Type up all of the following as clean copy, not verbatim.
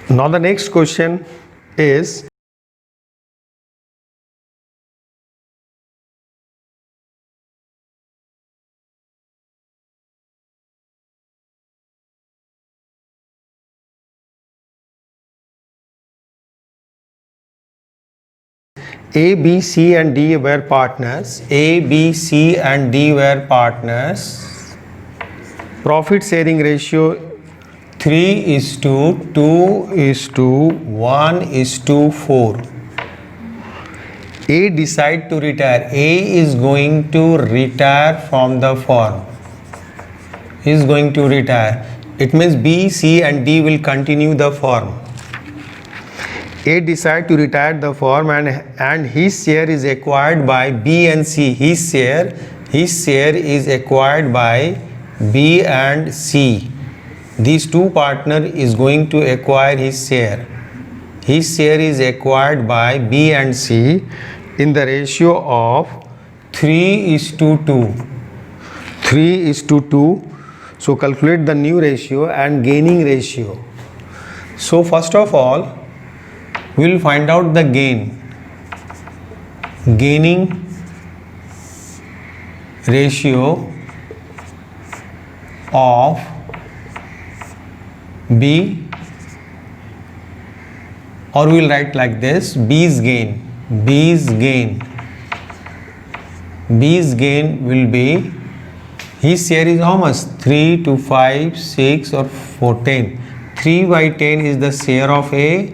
Now the next question is A, B, C and D were partners. A, B, C and D were partners. Profit sharing ratio 3:2:1:4. A decide to retire. A is going to retire from the firm. He is going to retire. It means B, C and D will continue the firm. A decide to retire the firm and his share is acquired by B and C. His share is acquired by B and C. These two partner is going to acquire his share. His share is acquired by B and C in the ratio of 3:2. 3:2. So calculate the new ratio and gaining ratio. So first of all, we will find out the gain. Gaining ratio of B, or we will write like this: B's gain will be, his share is how much? 3 to 5, 6 or 4, 10. 3/10 is the share of A.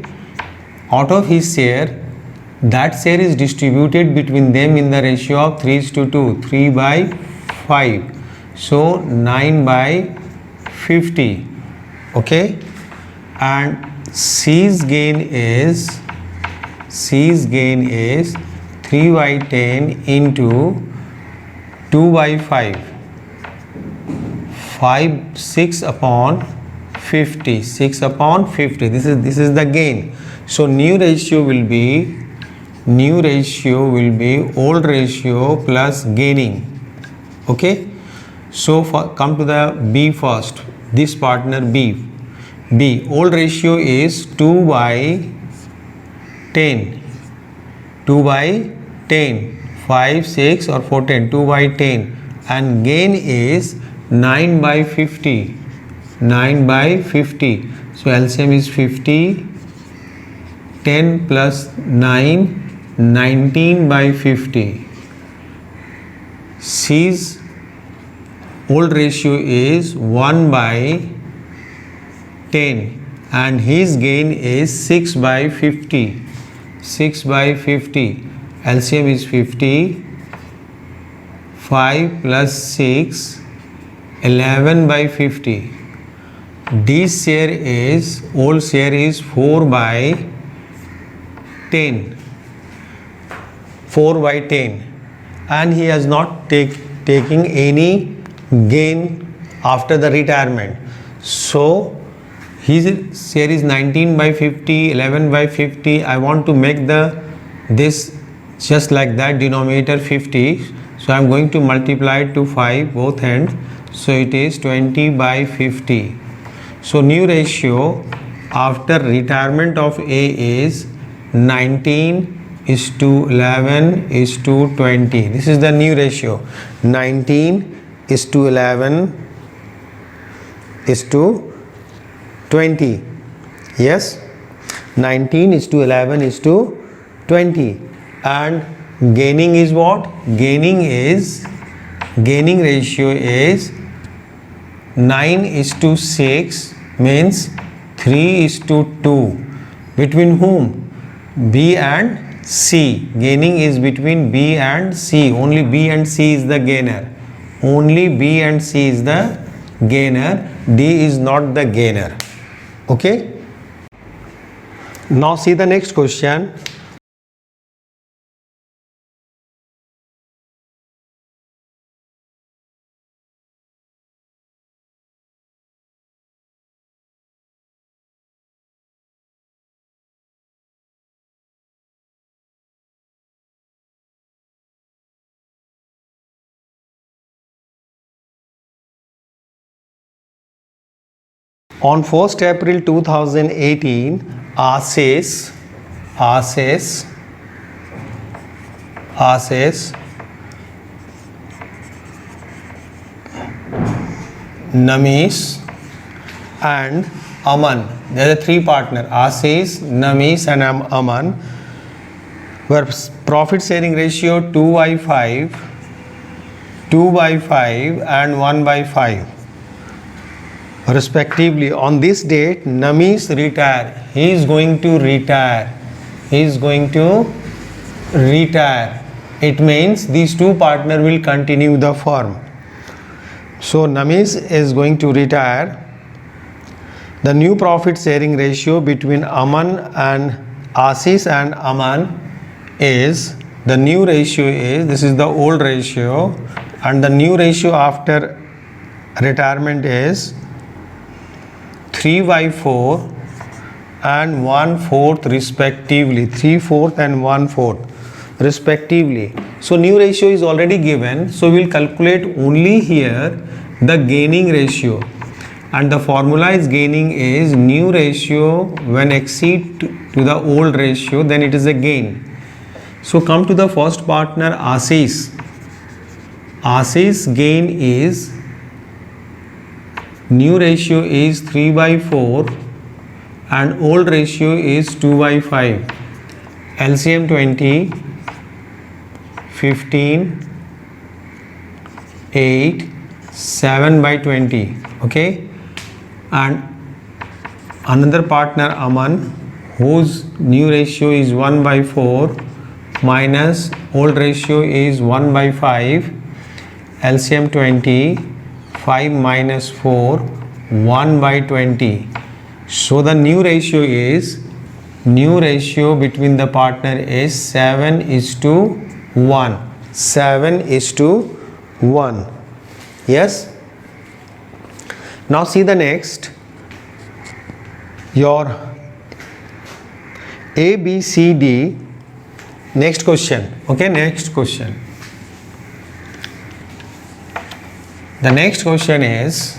Out of his share, that share is distributed between them in the ratio of 3:2, 3/5. So 9/50. Okay, and C's gain is 3/10 into 2/5. 6/50. 6/50. This is the gain. So new ratio will be old ratio plus gaining. Okay, so come to the B first. This partner B, old ratio is 2/10. 2/10. 5, 6 or 4, 10. 2/10. And gain is 9/50. 9/50. So LCM is 50. 10 plus 9, 19/50. C's old ratio is 1/10 and his gain is 6/50. 6/50. LCM is 50. 5 plus 6, 11/50. D's share is, old share is 4/10. 4/10, and he has not taking any gain after the retirement. So his share is 19/50, 11/50. I want to make this just like that, denominator 50. So I am going to multiply it to 5 both ends. So it is 20/50. So new ratio after retirement of A is 19:11:20. This is the new ratio. 19:11:20. Yes, 19:11:20. And gaining is what? Gaining ratio is 9:6, means 3:2. Between whom? B and C. Gaining is between B and C. Only B and C is the gainer. Only B and C is the gainer. D is not the gainer. Okay. Now see the next question. On 1st April 2018, ASES, Namis and Aman, there are three partners, ASES, Namis and Aman, where profit sharing ratio 2/5 and 1/5 respectively. On this date, Namis retire. He is going to retire. It means these two partners will continue the firm. So Namis is going to retire. The new profit sharing ratio between Aman and ASES and Aman is, the new ratio is, this is the old ratio, and the new ratio after retirement is 3/4 and 1/4 respectively, 3/4 and 1/4 respectively. So new ratio is already given, so we will calculate only here the gaining ratio, and the formula is gaining is new ratio when exceed to the old ratio, then it is a gain. So come to the first partner, ASES. ASES gain is, new ratio is 3/4 and old ratio is 2/5. LCM 20, 15, 8, 7/20. Okay, and another partner Aman, whose new ratio is 1/4 minus old ratio is 1/5. LCM 20, 5 minus 4, 1/20. So the new ratio is, new ratio between the partner is 7:1. 7:1. Yes. Now see the next, your A, B, C, D. Next question. Okay, next question. The next question is,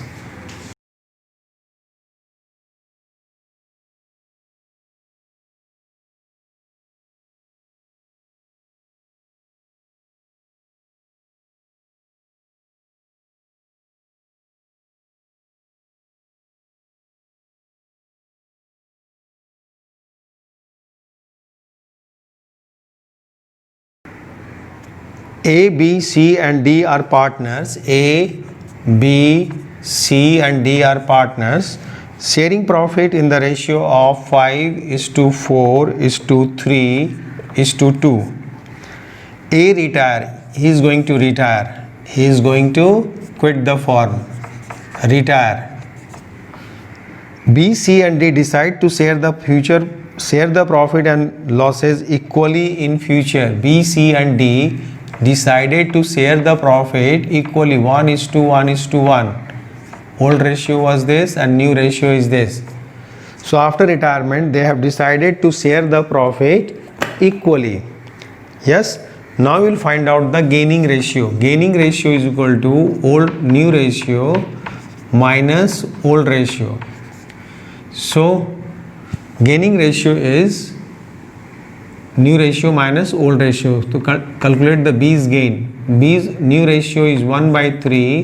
A, B, C and D are partners. A, B, C and D are partners. Sharing profit in the ratio of 5:4:3:2. A retire. He is going to retire. He is going to quit the firm. Retire. B, C and D decide to share the profit and losses equally in future. B, C and D decided to share the profit equally, 1:1:1. Old ratio was this and new ratio is this. So after retirement they have decided to share the profit equally. Yes. Now we will find out the gaining ratio. Gaining ratio is equal to new ratio minus old ratio. So gaining ratio is new ratio minus old ratio. To calculate the B's gain, B's new ratio is 1/3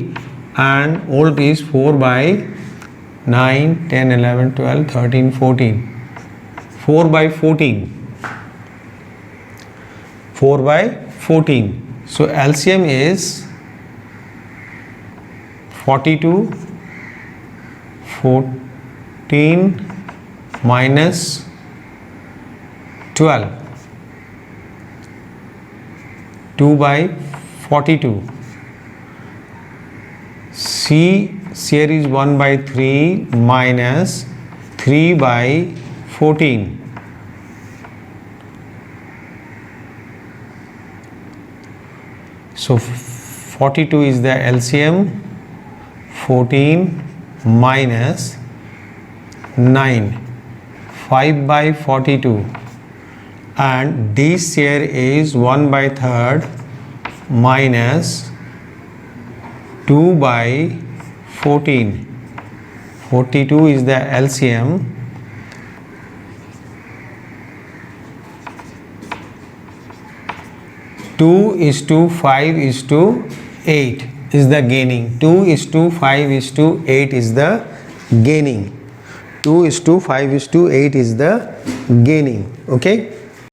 and old is 4/9, 10, 11, 12, 13, 14. 4/14. 4/14. So LCM is 42, 14 minus 12. 2/42. C share is 1/3 minus 3/14. So 42 is the LCM. 14 minus 9. 5/42. And this share is 1/3 minus 2/14. 42 is the LCM. 2:5:8 is the gaining. 2:5:8 is the gaining. 2:5:8 is the gaining. Okay.